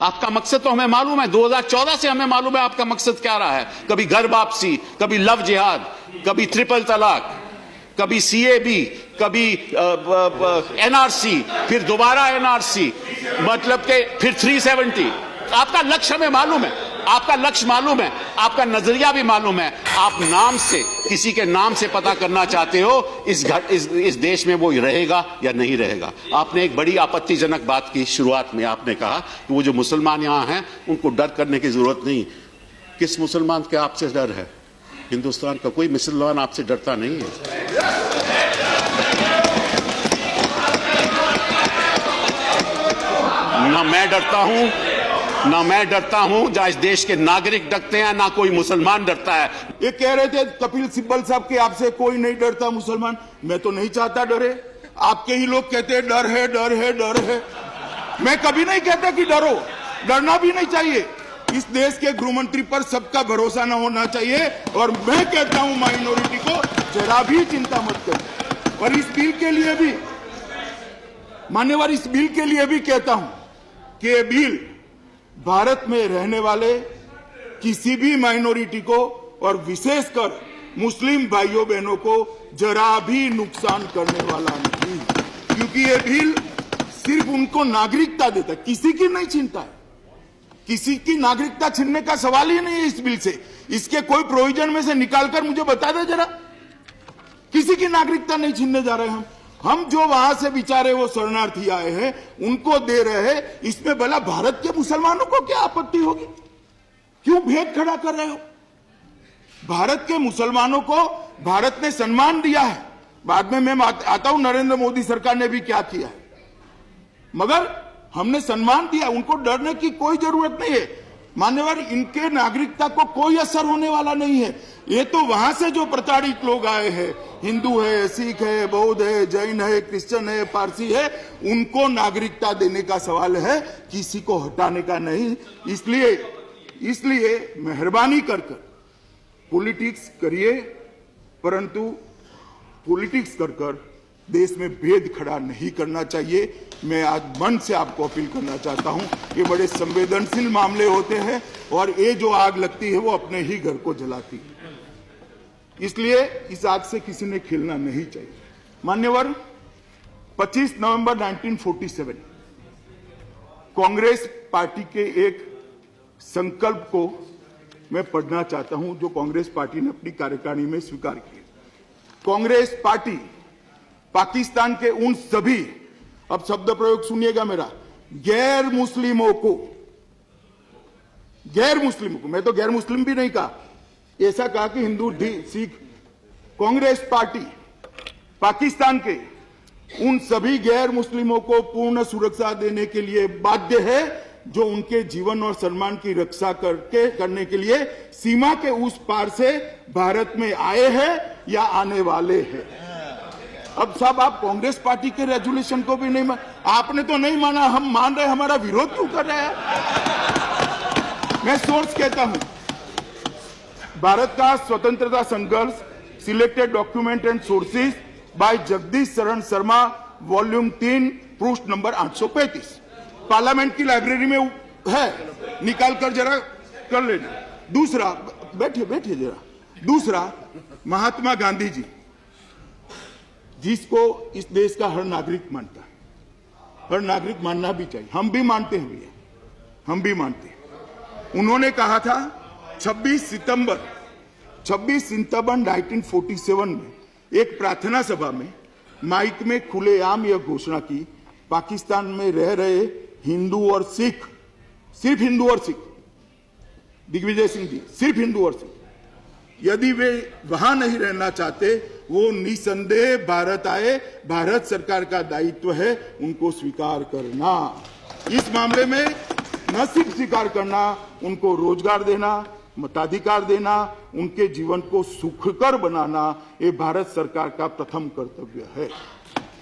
आपका मकसद तो हमें मालूम है, 2014 से हमें मालूम है आपका मकसद क्या रहा है। कभी घर वापसी, कभी लव जिहाद, कभी ट्रिपल तलाक, कभी सीएबी, कभी एनआरसी, फिर दोबारा एनआरसी, मतलब के फिर 370। आपका लक्ष्य हमें मालूम है, आपका लक्ष्य मालूम है, आपका नजरिया भी मालूम है। आप नाम से, किसी के नाम से पता करना चाहते हो इस देश में वो रहेगा या नहीं रहेगा। आपने एक बड़ी आपत्तिजनक बात की शुरुआत में, आपने कहा कि वो जो मुसलमान यहां हैं उनको डर करने की जरूरत नहीं। किस मुसलमान के आपसे डर है? हिंदुस्तान का कोई मुसलमान आपसे डरता नहीं है। ना मैं डरता हूं, ना मैं डरता हूं, जहां इस देश के नागरिक डरते हैं, ना कोई मुसलमान डरता है। ये कह रहे थे कपिल सिब्बल साहब के आपसे कोई नहीं डरता मुसलमान। मैं तो नहीं चाहता डरे। आपके ही लोग कहते हैं डर है, डर है, डर है। मैं कभी नहीं कहता कि डरो, डरना भी नहीं चाहिए। इस देश के गृहमंत्री पर सबका भरोसा न होना चाहिए। और मैं कहता हूं माइनॉरिटी को जरा भी चिंता मत करो। और इस बिल के लिए भी, मान्यवर, इस बिल के लिए भी कहता हूं कि ये बिल भारत में रहने वाले किसी भी माइनॉरिटी को और विशेषकर मुस्लिम भाइयों बहनों को जरा भी नुकसान करने वाला नहीं, क्योंकि ये बिल सिर्फ उनको नागरिकता देता है, किसी की नहीं छीनता है। किसी की नागरिकता छीनने का सवाल ही नहीं है इस बिल से। इसके कोई प्रोविजन में से निकालकर मुझे बता दे जरा। किसी की नागरिकता नहीं छीनने जा रहे हम जो वहां से बेचारे वो शरणार्थी आए हैं उनको दे रहे हैं। इसमें भला भारत के मुसलमानों को क्या आपत्ति होगी? क्यों भेद खड़ा कर रहे हो? भारत के मुसलमानों को भारत ने सम्मान दिया है। बाद में मैं आता हूं नरेंद्र मोदी सरकार ने भी क्या किया है, मगर हमने सम्मान दिया। उनको डरने की कोई जरूरत नहीं है। मान्यवर, इनके नागरिकता को कोई असर होने वाला नहीं है। ये तो वहां से जो प्रताड़ित लोग आए हैं, हिंदू है, सिख है, बौद्ध है, जैन है, क्रिश्चियन है, पारसी है, उनको नागरिकता देने का सवाल है, किसी को हटाने का नहीं। इसलिए मेहरबानी कर पॉलिटिक्स करिए, परंतु पॉलिटिक्स कर देश में भेद खड़ा नहीं करना चाहिए। मैं आज मन से आपको अपील करना चाहता हूं, ये बड़े संवेदनशील मामले होते हैं और ये जो आग लगती है वो अपने ही घर को जलाती है। इसलिए इस आग से किसी ने खेलना नहीं चाहिए। मान्यवर, 25 नवंबर 1947 कांग्रेस पार्टी के एक संकल्प को मैं पढ़ना चाहता हूं, जो कांग्रेस पार्टी ने अपनी कार्यकारिणी में स्वीकार किया। कांग्रेस पार्टी पाकिस्तान के उन सभी, अब शब्द प्रयोग सुनिएगा मेरा, गैर मुस्लिमों को, मैं तो गैर मुस्लिम भी नहीं कहा, ऐसा कहा कि हिंदू, सिख, कांग्रेस पार्टी पाकिस्तान के उन सभी गैर मुस्लिमों को पूर्ण सुरक्षा देने के लिए बाध्य है जो उनके जीवन और सम्मान की रक्षा करने के लिए सीमा के उस पार से भारत में आए हैं या आने वाले हैं। अब साहब, आप कांग्रेस पार्टी के रेजोल्यूशन को भी नहीं आपने तो नहीं माना, हम मान रहे, हमारा विरोध क्यों कर रहे हैं? मैं सोर्स कहता हूं, भारत का स्वतंत्रता संघर्ष, selected document and sources by Jagdish Sharan Sharma, volume 3, पृष्ठ नंबर 835, पार्लियामेंट की लाइब्रेरी में है, निकाल कर जरा कर लेना। दूसरा, बैठिए जरा। दूसरा, महात्मा गांधी जी, जिसको इस देश का हर नागरिक मानता है, हर नागरिक मानना भी चाहिए, हम भी मानते हैं भैया, हम भी मानते हैं। उन्होंने कहा था 26 सितंबर 1947 में एक प्रार्थना सभा में माइक में खुलेआम यह घोषणा की, पाकिस्तान में रह रहे हिंदू और सिख, सिर्फ हिंदू और सिख, दिग्विजय सिंह जी, सिर्फ हिंदू और सिख, यदि वे वहां नहीं रहना चाहते, वो निसंदेह भारत आए। भारत सरकार का दायित्व है उनको स्वीकार करना। इस मामले में न सिर्फ स्वीकार करना, उनको रोजगार देना, मताधिकार देना, उनके जीवन को सुखकर बनाना, ये भारत सरकार का प्रथम कर्तव्य है।